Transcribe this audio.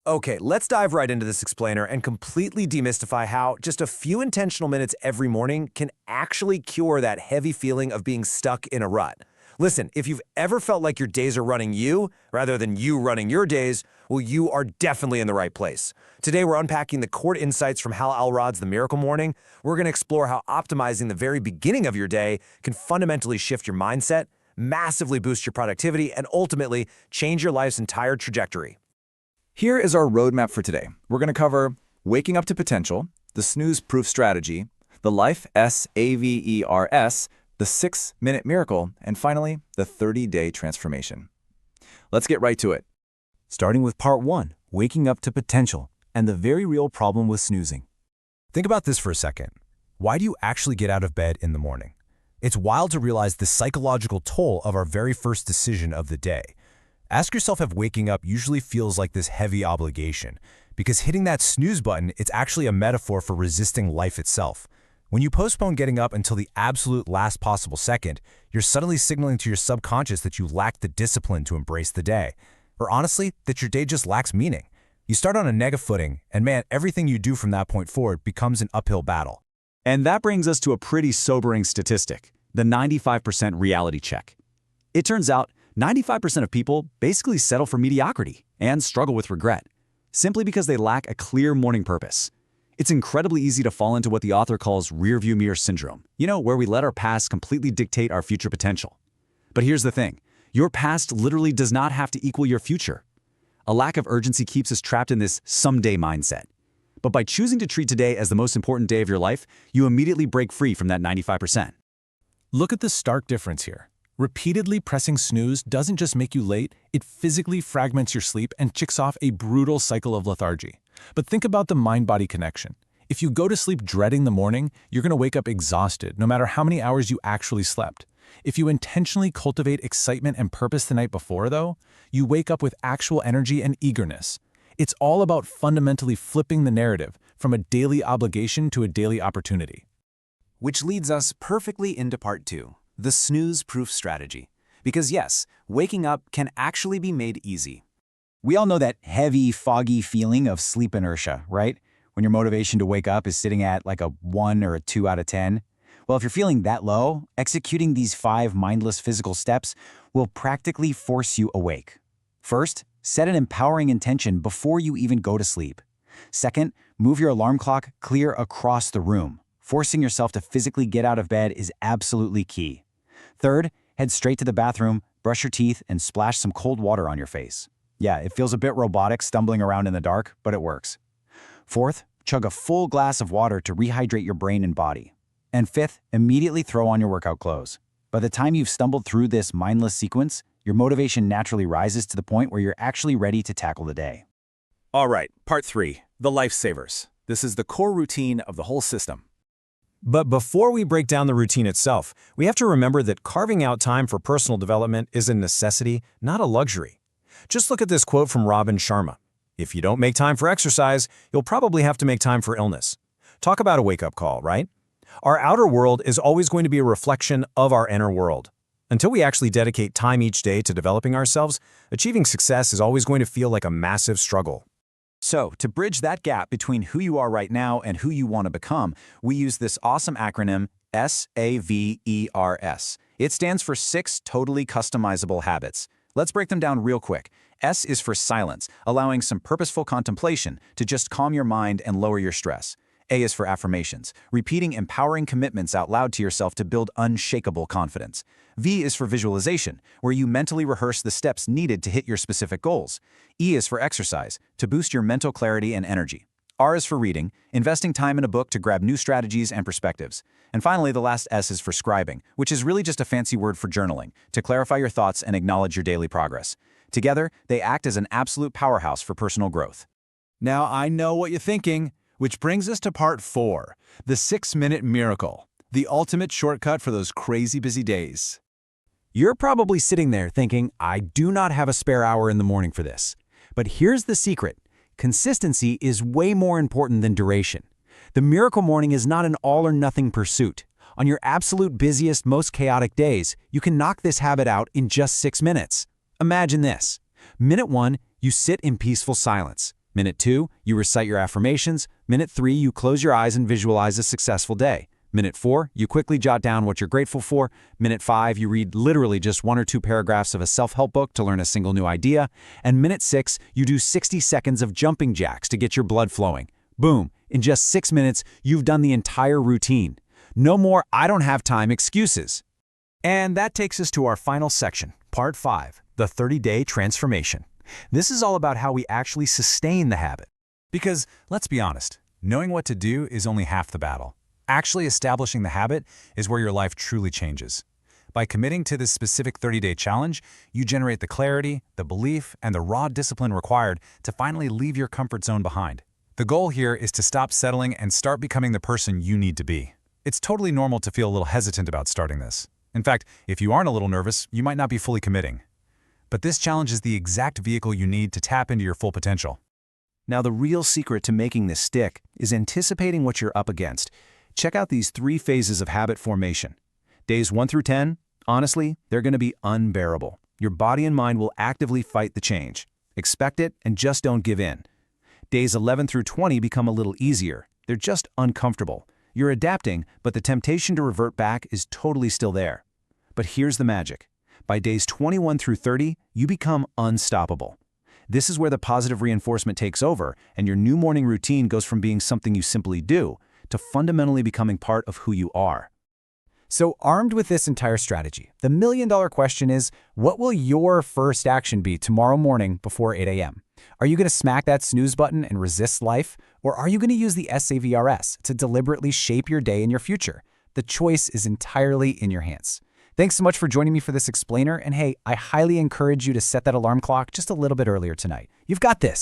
Okay, let's dive right into this explainer and completely demystify how just a few intentional minutes every morning can actually cure that heavy feeling of being stuck in a rut. Listen, if you've ever felt like your days are running you, rather than you running your days, well, you are definitely in the right place. Today, we're unpacking the core insights from Hal Elrod's The Miracle Morning. We're going to explore how optimizing the very beginning of your day can fundamentally shift your mindset, massively boost your productivity, and ultimately change your life's entire trajectory. Here is our roadmap for today. We're going to cover waking up to potential, the snooze-proof strategy, the life SAVERS, the 6-minute miracle, and finally, the 30-day transformation. Let's get right to it. Starting with part 1, waking up to potential, and the very real problem with snoozing. Think about this for a second. Why do you actually get out of bed in the morning? It's wild to realize the psychological toll of our very first decision of the day. Ask yourself if waking up usually feels like this heavy obligation, because hitting that snooze button, it's actually a metaphor for resisting life itself. When you postpone getting up until the absolute last possible second, you're suddenly signaling to your subconscious that you lack the discipline to embrace the day, or honestly, that your day just lacks meaning. You start on a negative footing, and man, everything you do from that point forward becomes an uphill battle. And that brings us to a pretty sobering statistic, the 95% reality check. It turns out 95% of people basically settle for mediocrity and struggle with regret, simply because they lack a clear morning purpose. It's incredibly easy to fall into what the author calls rearview mirror syndrome, where we let our past completely dictate our future potential. But here's the thing, your past literally does not have to equal your future. A lack of urgency keeps us trapped in this someday mindset. But by choosing to treat today as the most important day of your life, you immediately break free from that 95%. Look at the stark difference here. Repeatedly pressing snooze doesn't just make you late, it physically fragments your sleep and kicks off a brutal cycle of lethargy. But think about the mind-body connection. If you go to sleep dreading the morning, you're going to wake up exhausted, no matter how many hours you actually slept. If you intentionally cultivate excitement and purpose the night before, though, you wake up with actual energy and eagerness. It's all about fundamentally flipping the narrative from a daily obligation to a daily opportunity. Which leads us perfectly into part 2. The snooze-proof strategy. Because yes, waking up can actually be made easy. We all know that heavy, foggy feeling of sleep inertia, right? When your motivation to wake up is sitting at like a 1 or a 2 out of 10. Well, if you're feeling that low, executing these 5 mindless physical steps will practically force you awake. First, set an empowering intention before you even go to sleep. Second, move your alarm clock clear across the room. Forcing yourself to physically get out of bed is absolutely key. Third, head straight to the bathroom, brush your teeth, and splash some cold water on your face. Yeah, it feels a bit robotic stumbling around in the dark, but it works. Fourth, chug a full glass of water to rehydrate your brain and body. And fifth, immediately throw on your workout clothes. By the time you've stumbled through this mindless sequence, your motivation naturally rises to the point where you're actually ready to tackle the day. All right, part 3, the lifesavers. This is the core routine of the whole system. But before we break down the routine itself, we have to remember that carving out time for personal development is a necessity, not a luxury. Just look at this quote from Robin Sharma. If you don't make time for exercise, you'll probably have to make time for illness. Talk about a wake-up call, right? Our outer world is always going to be a reflection of our inner world. Until we actually dedicate time each day to developing ourselves, achieving success is always going to feel like a massive struggle. So, to bridge that gap between who you are right now and who you want to become, we use this awesome acronym SAVERS. It stands for 6 totally customizable habits. Let's break them down real quick. S is for silence, allowing some purposeful contemplation to just calm your mind and lower your stress. A is for affirmations, repeating empowering commitments out loud to yourself to build unshakable confidence. V is for visualization, where you mentally rehearse the steps needed to hit your specific goals. E is for exercise, to boost your mental clarity and energy. R is for reading, investing time in a book to grab new strategies and perspectives. And finally, the last S is for scribing, which is really just a fancy word for journaling, to clarify your thoughts and acknowledge your daily progress. Together, they act as an absolute powerhouse for personal growth. Now I know what you're thinking, which brings us to part 4, the 6-minute miracle, the ultimate shortcut for those crazy busy days. You're probably sitting there thinking, I do not have a spare hour in the morning for this. But here's the secret. Consistency is way more important than duration. The miracle morning is not an all-or-nothing pursuit. On your absolute busiest, most chaotic days, you can knock this habit out in just 6 minutes. Imagine this. Minute 1, you sit in peaceful silence. Minute 2, you recite your affirmations. Minute 3, you close your eyes and visualize a successful day. Minute 4, you quickly jot down what you're grateful for. Minute 5, you read literally just 1 or 2 paragraphs of a self-help book to learn a single new idea. And minute 6, you do 60 seconds of jumping jacks to get your blood flowing. Boom, in just 6 minutes, you've done the entire routine. No more "I don't have time" excuses. And that takes us to our final section, Part 5, the 30-day transformation. This is all about how we actually sustain the habit. Because, let's be honest, knowing what to do is only half the battle. Actually establishing the habit is where your life truly changes. By committing to this specific 30-day challenge, you generate the clarity, the belief, and the raw discipline required to finally leave your comfort zone behind. The goal here is to stop settling and start becoming the person you need to be. It's totally normal to feel a little hesitant about starting this. In fact, if you aren't a little nervous, you might not be fully committing. But this challenge is the exact vehicle you need to tap into your full potential. Now, the real secret to making this stick is anticipating what you're up against. Check out these 3 phases of habit formation. Days 1 through 10, honestly, they're going to be unbearable. Your body and mind will actively fight the change. Expect it and just don't give in. Days 11 through 20 become a little easier. They're just uncomfortable. You're adapting, but the temptation to revert back is totally still there. But here's the magic. By days 21 through 30, you become unstoppable. This is where the positive reinforcement takes over, and your new morning routine goes from being something you simply do to fundamentally becoming part of who you are. So armed with this entire strategy, the million-dollar question is, what will your first action be tomorrow morning before 8 a.m.? Are you going to smack that snooze button and resist life? Or are you going to use the SAVRS to deliberately shape your day and your future? The choice is entirely in your hands. Thanks so much for joining me for this explainer, and hey, I highly encourage you to set that alarm clock just a little bit earlier tonight. You've got this.